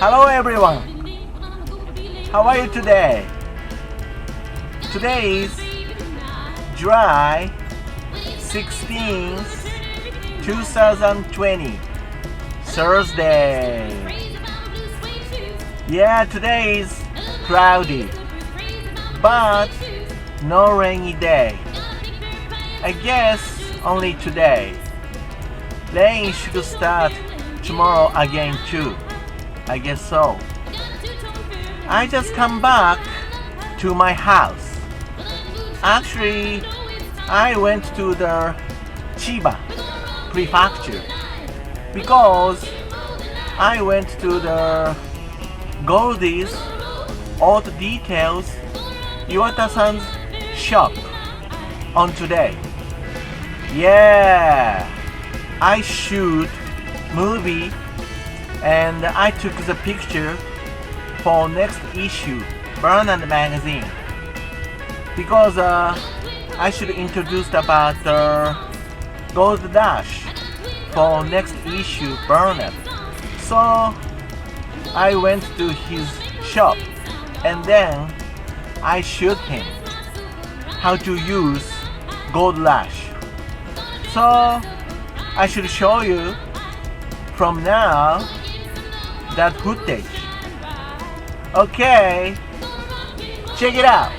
Hello everyone. How are you today? Today is July 16th, 2020, Thursday. Yeah, today is cloudy, but no rainy day. I guess only today. Rain should start tomorrow again too. I guess so. I just come back to my house. Actually, I went to the Chiba prefecture because I went to the Goldie's Auto Details Iwata-san's shop on today. Yeah, I shoot movie and I took the picture for next issue Burnout magazine because I should introduce about the Gold Dash for next issue Burnout. So I went to his shop and then I showed him how to use Gold Lash. So I should show you from now that footage. Okay, check it out.